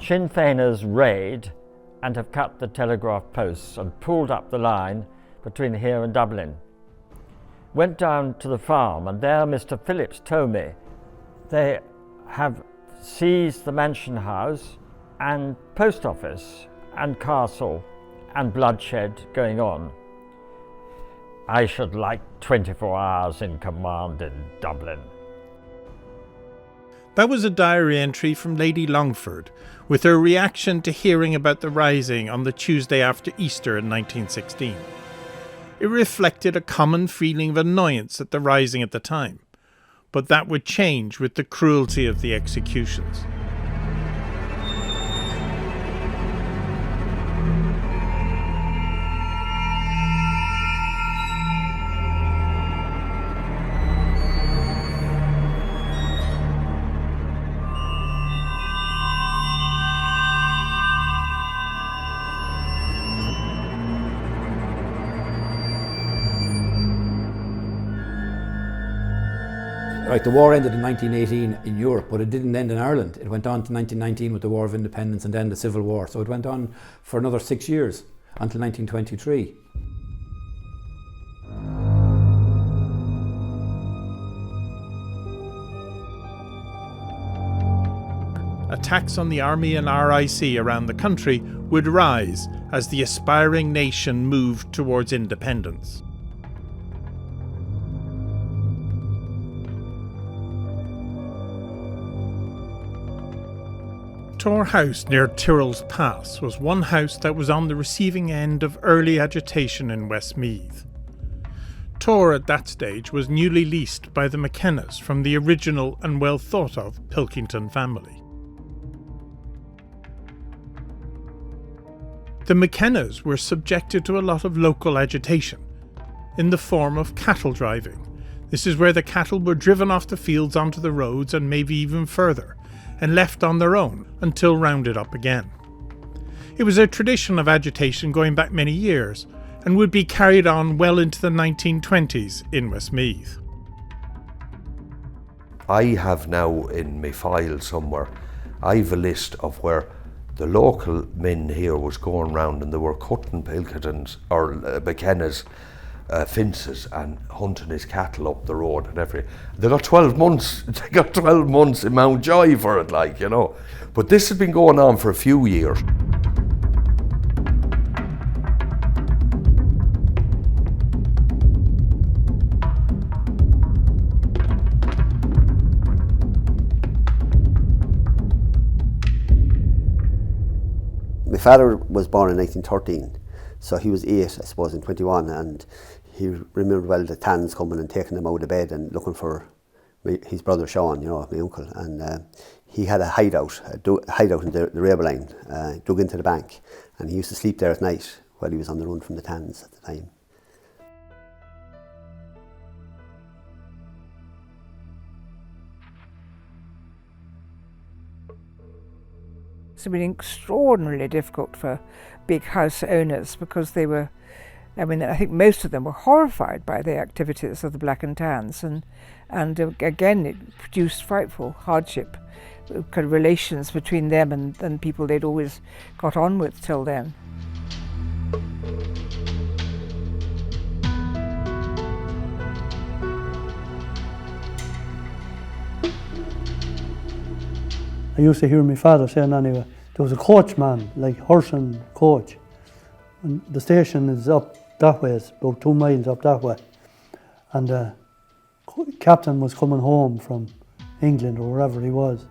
Sinn Féiners raid and have cut the telegraph posts and pulled up the line between here and Dublin. Went down to the farm, and there Mr. Phillips told me they have seized the mansion house and post office and castle, and bloodshed going on. I should like 24 hours in command in Dublin. That was a diary entry from Lady Longford, with her reaction to hearing about the rising on the Tuesday after Easter in 1916. It reflected a common feeling of annoyance at the rising at the time, but that would change with the cruelty of the executions. Right, the war ended in 1918 in Europe, but it didn't end in Ireland. It went on to 1919 with the War of Independence and then the Civil War. So it went on for another 6 years, until 1923. Attacks on the army and RIC around the country would rise as the aspiring nation moved towards independence. Tor House near Tyrrell's Pass was one house that was on the receiving end of early agitation in Westmeath. Tor at that stage was newly leased by the McKennas from the original and well thought of Pilkington family. The McKennas were subjected to a lot of local agitation in the form of cattle driving. This is where the cattle were driven off the fields onto the roads and maybe even further, and left on their own until rounded up again. It was a tradition of agitation going back many years and would be carried on well into the 1920s in Westmeath. I have now in my file somewhere, I've a list of where the local men here was going round and they were cutting Pilkington's or McKenna's fences and hunting his cattle up the road and everything. They got 12 months. They got 12 months in Mountjoy for it, like, you know. But this has been going on for a few years. My father was born in 1913, so he was 8, I suppose, in 21, and he remembered well the Tans coming and taking him out of bed and looking for his brother Sean, you know, my uncle, and he had a hideout in the railway line, dug into the bank, and he used to sleep there at night while he was on the run from the Tans at the time. It's been extraordinarily difficult for big house owners because they were, I mean, I think most of them were horrified by the activities of the Black and Tans, and again it produced frightful hardship, kind of relations between them and people they'd always got on with till then. I used to hear my father saying anyway, there was a coachman, like horse and coach. And the station is up that way, it's about 2 miles up that way. And the captain was coming home from England or wherever he was.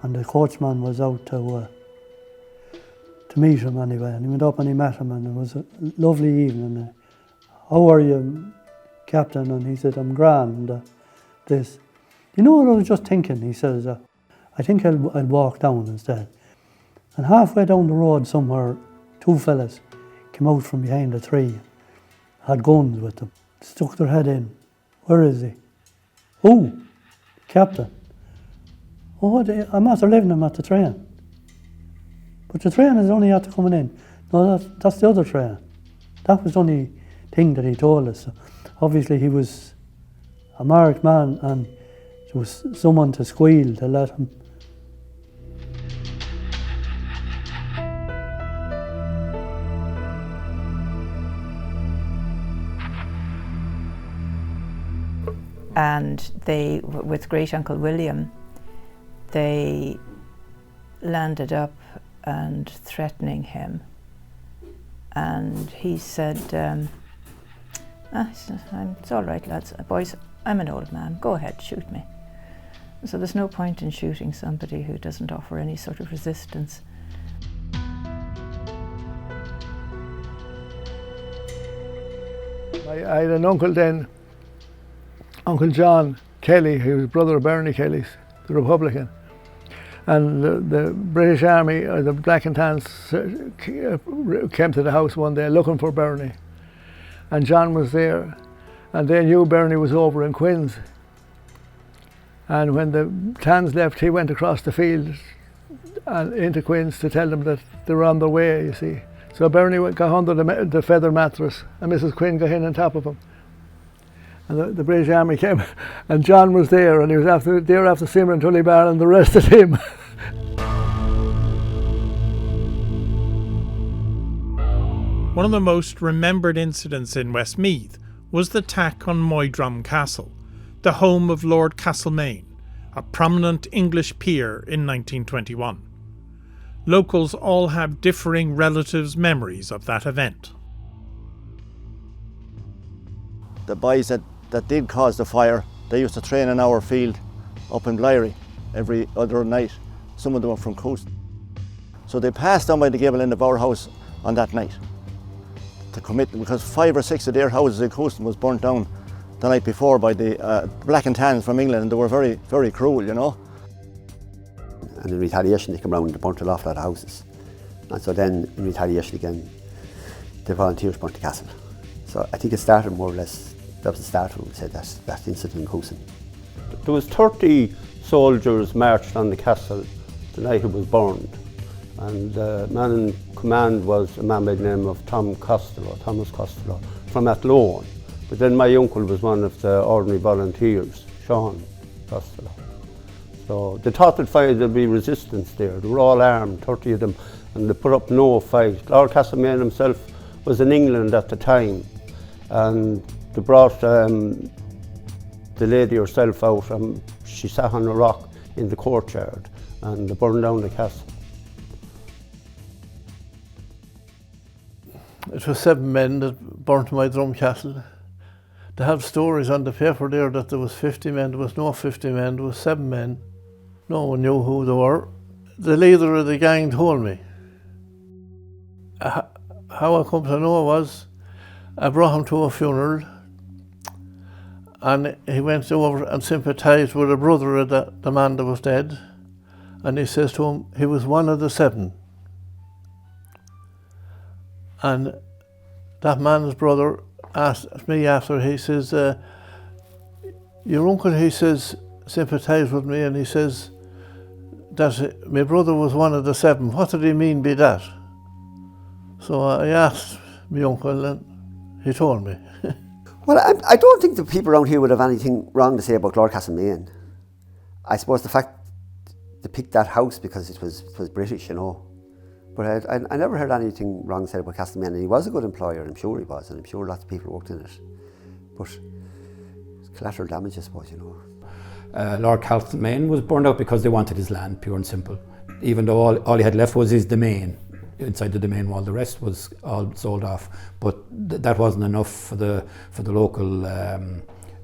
And the coachman was out to meet him anyway. And he went up and he met him, and it was a lovely evening. How are you, captain? And he said, I'm grand. This. You know what I was just thinking? He says, I think I'll walk down instead. And halfway down the road somewhere, 2 fellas came out from behind a tree, had guns with them, stuck their head in. Where is he? Who? Captain. Oh, I'm after leaving him at the train. But the train is only after coming in. No, that's the other train. That was the only thing that he told us. So obviously he was a marked man, and there was someone to squeal to let him. and they, with great uncle William, they landed up and threatening him, and he said, it's all right, lads, boys, I'm an old man, go ahead, shoot me. So there's no point in shooting somebody who doesn't offer any sort of resistance. I had an uncle then, Uncle John Kelly, who was brother of Bernie Kelly's, the Republican. And the British Army, or the Black and Tans, came to the house one day looking for Bernie. And John was there, and they knew Bernie was over in Quinns. And when the Tans left, he went across the field and into Quinns to tell them that they were on their way, you see. So Bernie got under the feather mattress, and Mrs. Quinn got in on top of him. And the British Army came, and John was there, and he was after Simran Tullybar and the rest of him. One of the most remembered incidents in Westmeath was the attack on Moydrum Castle, the home of Lord Castlemaine, a prominent English peer in 1921. Locals all have differing relatives' memories of that event. The boys that did cause the fire, they used to train in our field up in Blairy every other night. Some of them were from Coast. So they passed down by the gable end of our house on that night to commit, because 5 or 6 of their houses in Coaston was burnt down the night before by the Black and Tans from England, and they were very, very cruel, you know. And in retaliation, they came round and burnt a lot of houses. And so then, in retaliation again, the volunteers burnt the castle. So I think it started more or less, that was the start when we said that incident in Coulson. There was 30 soldiers marched on the castle the night it was burned. And the man in command was a man by the name of Thomas Costello, from Athlone. But then my uncle was one of the ordinary volunteers, Sean Costello. So they thought there'd be resistance there. They were all armed, 30 of them, and they put up no fight. Lord Castlemaine himself was in England at the time, and they brought the lady herself out, and she sat on a rock in the courtyard, and they burned down the castle. It was 7 men that burnt Moydrum Castle. They have stories on the paper there that there was 50 men. There was no 50 men, there was 7 men. No one knew who they were. The leader of the gang told me. How I come to know was, I brought him to a funeral, and he went over and sympathised with a brother of the man that was dead, and he says to him, he was one of the 7. And that man's brother asked me after, he says, your uncle, he says, sympathised with me, and he says that my brother was one of the 7. What did he mean by that? So I asked my uncle, and he told me. Well, I don't think the people around here would have anything wrong to say about Lord Castlemaine. I suppose the fact they picked that house because it was British, you know. But I never heard anything wrong said about Castlemaine, and he was a good employer, I'm sure he was, and I'm sure lots of people worked in it. But it's collateral damage, I suppose, you know. Lord Castlemaine was burned out because they wanted his land, pure and simple. Even though all he had left was his domain, inside the domain wall, the rest was all sold off. But that wasn't enough for the local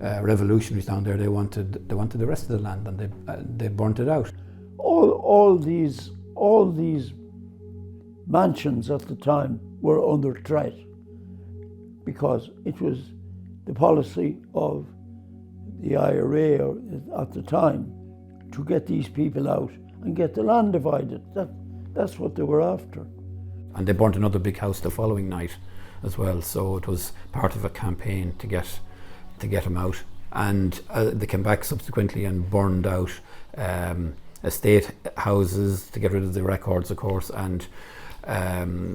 revolutionaries down there. They wanted the rest of the land, and they burnt it out. All these mansions at the time were under threat because it was the policy of the IRA at the time to get these people out and get the land divided. That's what they were after. And they burnt another big house the following night as well, so it was part of a campaign to get them out. And they came back subsequently and burned out estate houses to get rid of the records, of course, and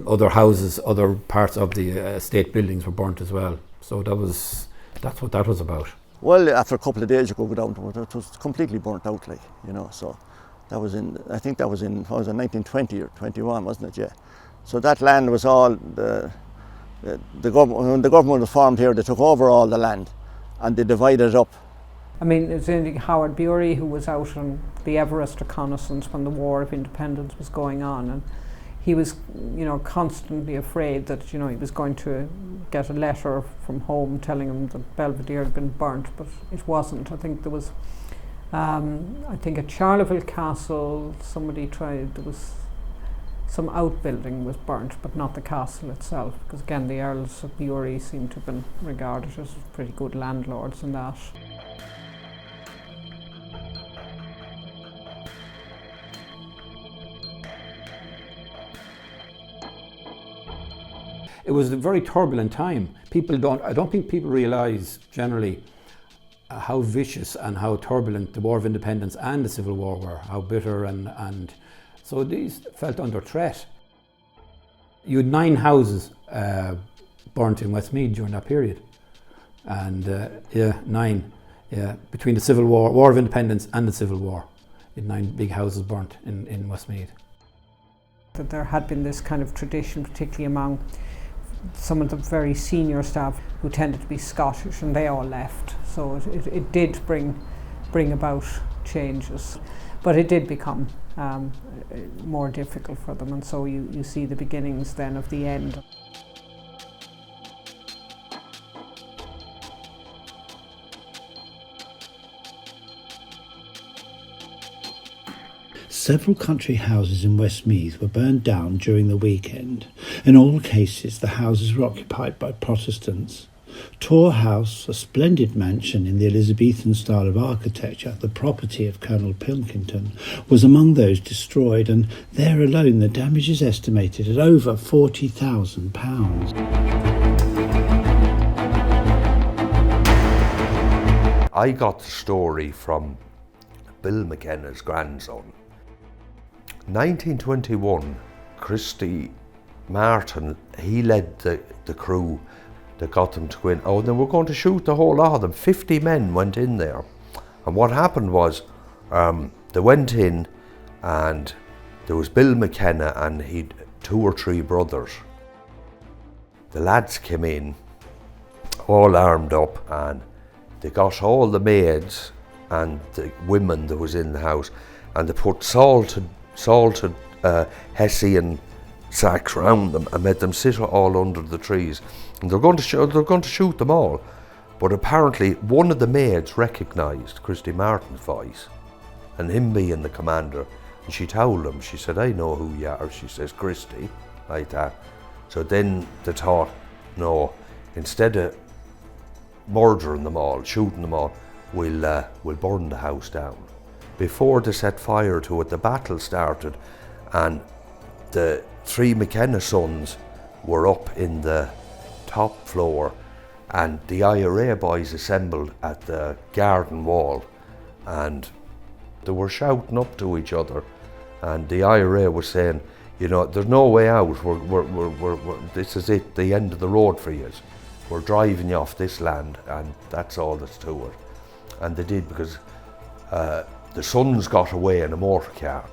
other houses, other parts of the estate buildings were burnt as well. So that's what that was about. Well, after a couple of days you go down to it, it was completely burnt out, like, you know, so that was I think that was in 1920 or 21, wasn't it, yeah. So that land was all, the government, when the government was formed here, they took over all the land and they divided it up. I mean, there's Howard Bury, who was out on the Everest reconnaissance when the War of Independence was going on, and he was, constantly afraid that, he was going to get a letter from home telling him that Belvedere had been burnt, but it wasn't. I think there was, at Charleville Castle, there was some outbuilding was burnt, but not the castle itself, because again, the Earls of Bury seem to have been regarded as pretty good landlords in that. It was a very turbulent time. I don't think people realise generally how vicious and how turbulent the War of Independence and the Civil War were, how bitter, and so these felt under threat. You had 9 houses burnt in Westmeath during that period, and 9, between the Civil War of Independence and the Civil War. You had 9 big houses burnt in Westmeath. That there had been this kind of tradition, particularly among some of the very senior staff who tended to be Scottish, and they all left. So it did bring about changes, but it did become more difficult for them, and so you see the beginnings then of the end. Several country houses in Westmeath were burned down during the weekend. In all cases, the houses were occupied by Protestants. Tor House, a splendid mansion in the Elizabethan style of architecture, the property of Colonel Pilkington, was among those destroyed, and there alone the damage is estimated at over £40,000. I got the story from Bill McKenna's grandson. 1921, Christy Martin, he led the crew that got them to go in. Oh, they were going to shoot the whole lot of them. 50 men went in there. And what happened was, they went in, and there was Bill McKenna and he'd 2 or 3 brothers. The lads came in, all armed up, and they got all the maids and the women that was in the house, and they put salted Hessian sacks round them and made them sit all under the trees. And they're going to shoot them all. But apparently one of the maids recognised Christy Martin's voice, and him being the commander, and she told him, she said, "I know who you are." She says, "Christy," like that. So then they thought, no, instead of murdering them all, shooting them all, we'll burn the house down. Before they set fire to it, the battle started, and the 3 McKenna sons were up in the top floor, and the IRA boys assembled at the garden wall, and they were shouting up to each other, and the IRA was saying, there's no way out, this is it, the end of the road for you. We're driving you off this land, and that's all that's to it. And they did, because the sons got away in a motor car.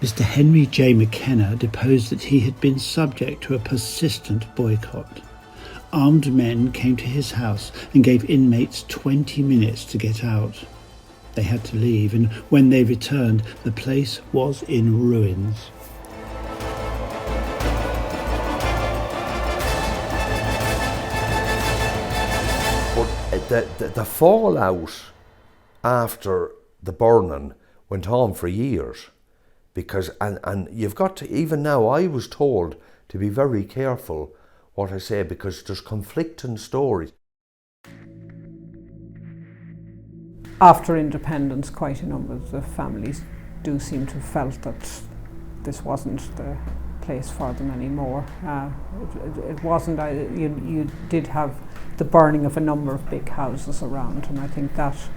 Mr. Henry J. McKenna deposed that he had been subject to a persistent boycott. Armed men came to his house and gave inmates 20 minutes to get out. They had to leave, and when they returned, the place was in ruins. But the fallout after the burning went on for years, because and you've got to, even now I was told to be very careful what I say, because there's conflicting stories. After independence, quite a number of the families do seem to have felt that this wasn't the place for them anymore. It wasn't. You did have the burning of a number of big houses around, and I think that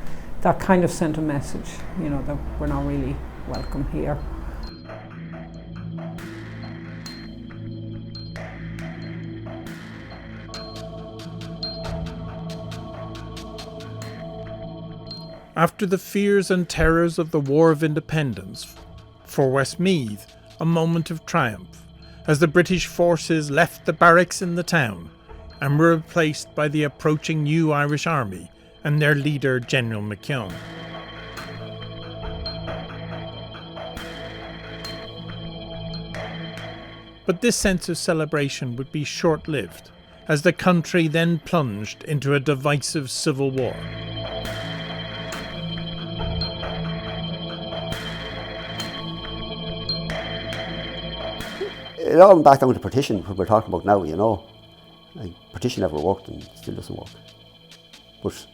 kind of sent a message, that we're not really welcome here. After the fears and terrors of the War of Independence, for Westmeath, a moment of triumph, as the British forces left the barracks in the town and were replaced by the approaching new Irish Army and their leader, General McKeown. But this sense of celebration would be short-lived, as the country then plunged into a divisive civil war. It all went back down to partition, what we're talking about now, you know. Like, partition never worked and still doesn't work. But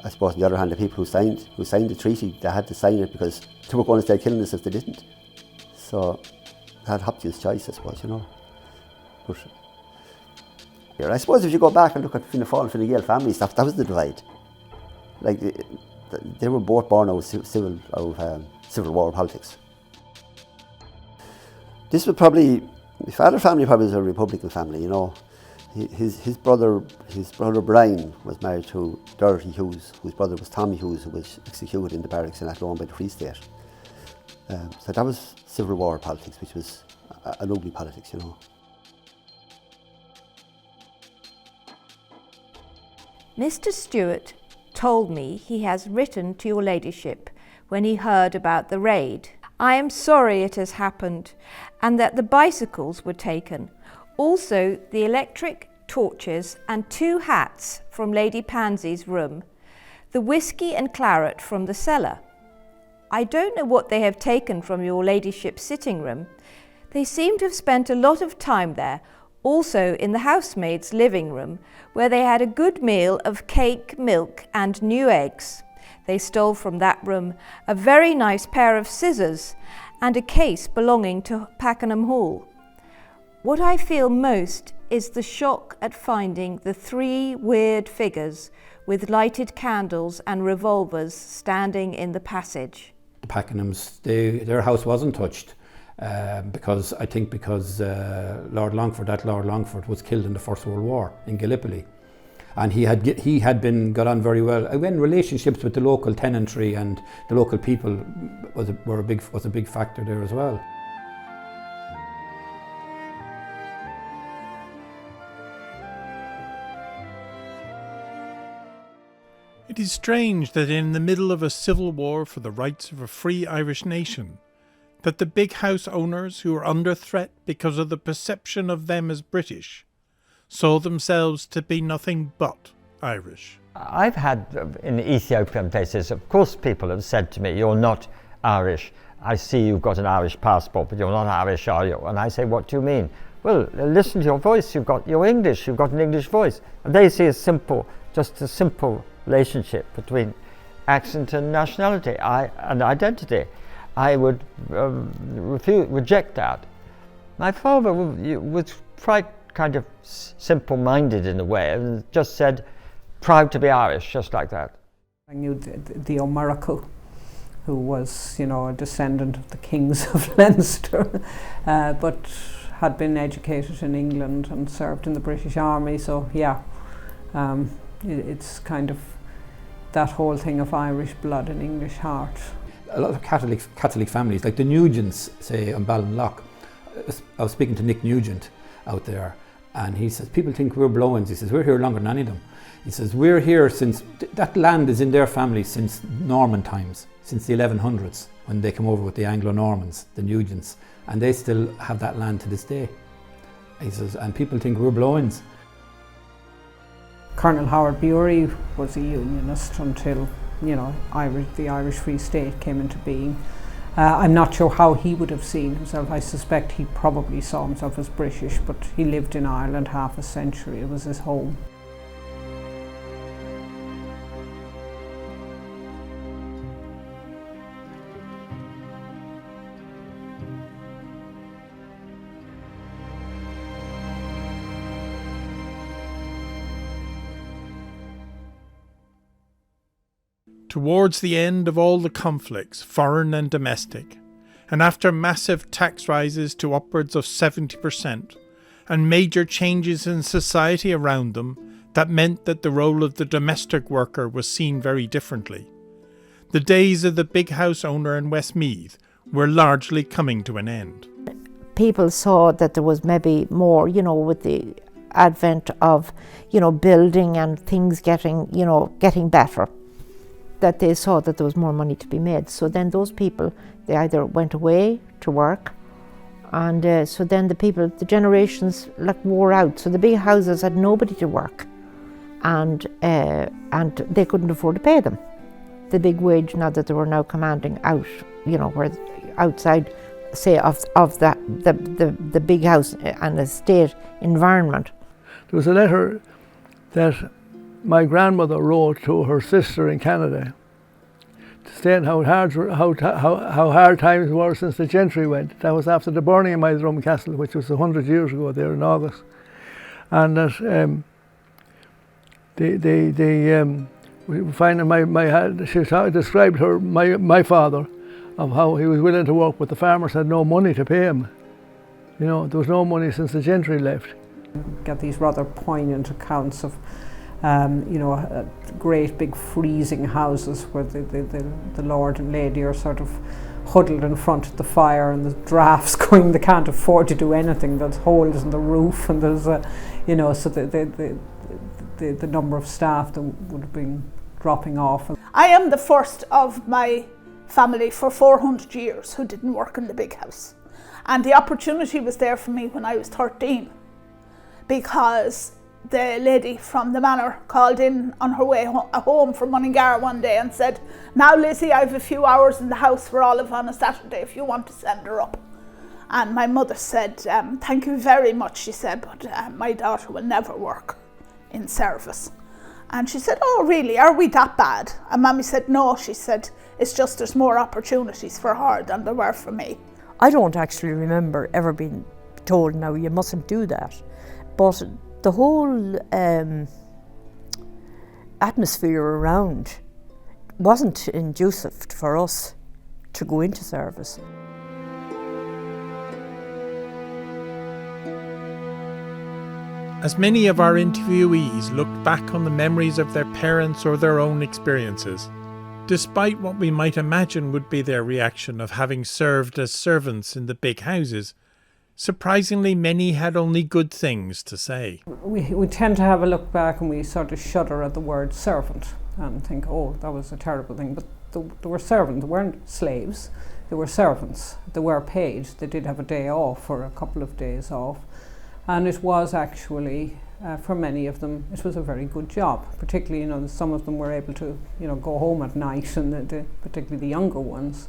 I suppose on the other hand, the people who signed the treaty, they had to sign it because they were going to start killing us if they didn't. So they had Hopkins' choice, I suppose, you know. But I suppose if you go back and look at Fianna Fáil and Fine Gael family stuff, that was the divide. Like they were both born out of civil war politics. This was probably, my father's family probably was a Republican family, you know. His brother Brian was married to Dorothy Hughes, whose brother was Tommy Hughes, who was executed in the barracks in Athlone by the Free State. So that was civil war politics, which was an ugly politics, you know. Mr. Stewart told me he has written to your ladyship when he heard about the raid. I am sorry it has happened and that the bicycles were taken. Also the electric torches and 2 hats from Lady Pansy's room, the whisky and claret from the cellar. I don't know what they have taken from your ladyship's sitting room. They seem to have spent a lot of time there, also in the housemaid's living room, where they had a good meal of cake, milk and new eggs. They stole from that room a very nice pair of scissors and a case belonging to Pakenham Hall. What I feel most is the shock at finding the 3 weird figures with lighted candles and revolvers standing in the passage. Pakenham's, their house wasn't touched because Lord Longford was killed in the First World War in Gallipoli. And he had got on very well. Again, relationships with the local tenantry and the local people was a big factor there as well. It is strange that in the middle of a civil war for the rights of a free Irish nation, that the big house owners who were under threat because of the perception of them as British saw themselves to be nothing but Irish. I've had in Ethiopian places, of course, people have said to me, "You're not Irish. I see you've got an Irish passport, but you're not Irish, are you?" And I say, "What do you mean?" "Well, listen to your voice. You're English. You've got an English voice." And they see just a simple relationship between accent and nationality and identity. I would reject that. My father was quite kind of simple-minded in a way, and just said, "Proud to be Irish," just like that. I knew the O'Muracle, who was, you know, a descendant of the kings of Leinster, but had been educated in England and served in the British Army. So yeah, it's kind of that whole thing of Irish blood and English heart. A lot of Catholic families, like the Nugents, say on Ballinlough. I was speaking to Nick Nugent out there, and he says, people think we're Blowens. He says, we're here longer than any of them. He says, we're here since, that land is in their family since Norman times, since the 1100s, when they come over with the Anglo-Normans, the Nugents, and they still have that land to this day. He says, and people think we're Blowens. Colonel Howard Bury was a unionist until, you know, the Irish Free State came into being. I'm not sure how he would have seen himself. I suspect he probably saw himself as British, but he lived in Ireland half a century. It was his home. Towards the end of all the conflicts, foreign and domestic, and after massive tax rises to upwards of 70%, and major changes in society around them that meant that the role of the domestic worker was seen very differently, the days of the big house owner in Westmeath were largely coming to an end. People saw that there was maybe more, you know, with the advent of, building and things getting better, that they saw that there was more money to be made. So then those people, they either went away to work, and so then the generations wore out. So the big houses had nobody to work, and they couldn't afford to pay them the big wage now that they were now commanding out, where outside, say, of the big house and estate environment. There was a letter that my grandmother wrote to her sister in Canada, saying how hard times were since the gentry went. That was after the burning of my Drum Castle, which was 100 years ago there in August, and that we find she described my father, of how he was willing to work, but the farmers had no money to pay him. There was no money since the gentry left. Get these rather poignant accounts of great big freezing houses where the lord and lady are sort of huddled in front of the fire, and the drafts going, they can't afford to do anything, there's holes in the roof, and there's so the number of staff that would have been dropping off. I am the first of my family for 400 years who didn't work in the big house, and the opportunity was there for me when I was 13, because the lady from the manor called in on her way home from Mullingar one day and said, "Now Lizzie, I have a few hours in the house for Olive on a Saturday if you want to send her up." And my mother said, "Thank you very much," she said, "but my daughter will never work in service." And she said, "Oh really, are we that bad?" And Mammy said, "No," she said, "it's just there's more opportunities for her than there were for me." I don't actually remember ever being told, "Now you mustn't do that," but the whole atmosphere around wasn't inducive for us to go into service. As many of our interviewees looked back on the memories of their parents or their own experiences, despite what we might imagine would be their reaction of having served as servants in the big houses, surprisingly many had only good things to say. We tend to have a look back and we sort of shudder at the word servant and think, oh, that was a terrible thing. But they were servants, they weren't slaves, they were servants. They were paid, they did have a day off or a couple of days off. And it was actually, for many of them, it was a very good job. Particularly, some of them were able to, go home at night, and particularly the younger ones.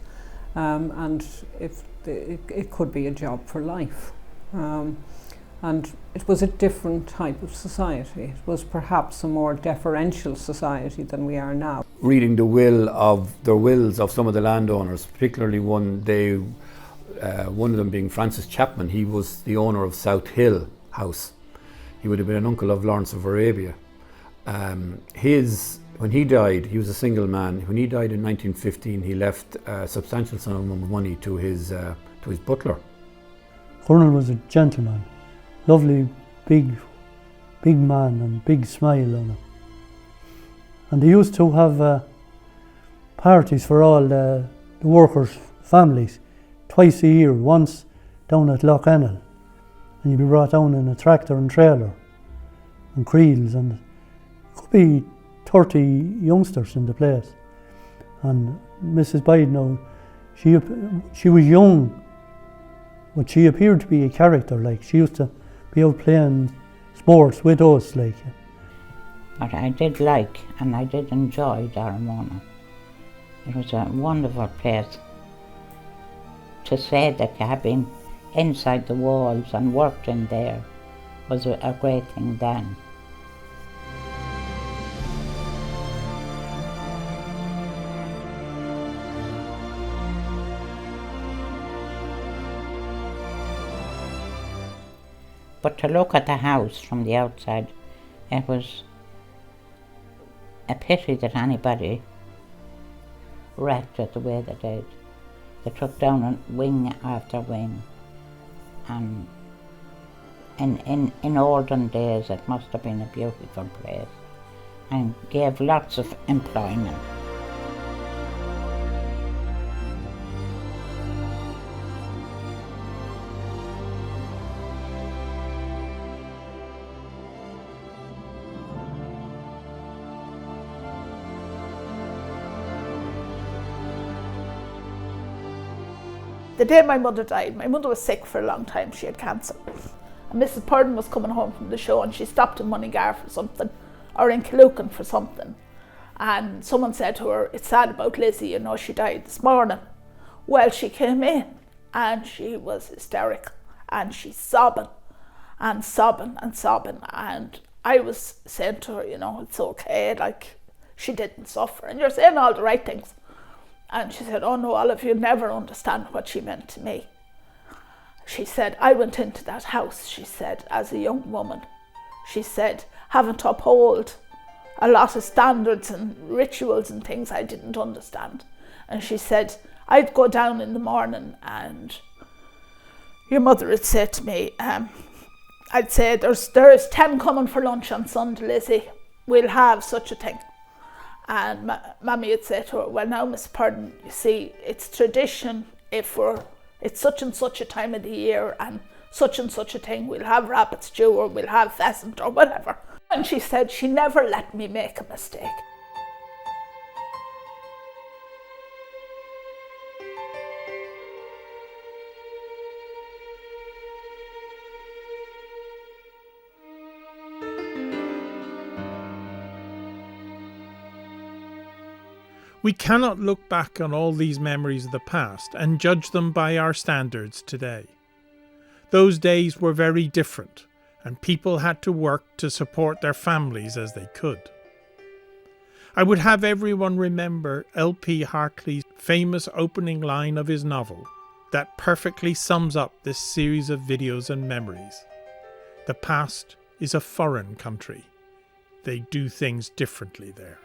And if it could be a job for life. And it was a different type of society. It was perhaps a more deferential society than we are now. Reading the wills of some of the landowners, particularly one of them being Francis Chapman. He was the owner of South Hill House. He would have been an uncle of Lawrence of Arabia. When he died, he was a single man. When he died in 1915, he left a substantial sum of money to his butler. Colonel was a gentleman, lovely, big man and big smile on him. And they used to have parties for all the workers' families twice a year, once down at Loch and you'd be brought down in a tractor and trailer and creels, and it could be 30 youngsters in the place. And Mrs. Bide now, she was young, but she appeared to be a character. She used to be out playing sports with us. But I did like and I did enjoy Daramona. It was a wonderful place. To say that you had been inside the walls and worked in there was a great thing then. But to look at the house from the outside, it was a pity that anybody wrecked it the way they did. They took down wing after wing, and in olden days it must have been a beautiful place and gave lots of employment. the day my mother died, my mother was sick for a long time, she had cancer. And Mrs. Purden was coming home from the show and she stopped in Mullingar for something, or in Killucan for something. And someone said to her, it's sad about Lizzie, you know, she died this morning. Well, she came in and she was hysterical and she's sobbing and sobbing and sobbing. And I was saying to her, you know, it's okay, like, she didn't suffer. And you're saying all the right things. And she said, oh no, Olive, you'll never understand what she meant to me. She said, I went into that house, she said, as a young woman. She said, having to uphold a lot of standards and rituals and things I didn't understand. And she said, I'd go down in the morning and your mother would say to me, I'd say, there's 10 coming for lunch on Sunday, Lizzie. We'll have such a thing. And Mammy would say to her, well now, Miss Purden, you see, it's tradition it's such and such a time of the year and such a thing, we'll have rabbit stew or we'll have pheasant or whatever. And she said she never let me make a mistake. We cannot look back on all these memories of the past and judge them by our standards today. Those days were very different, and people had to work to support their families as they could. I would have everyone remember L.P. Hartley's famous opening line of his novel that perfectly sums up this series of videos and memories. The past is a foreign country. They do things differently there.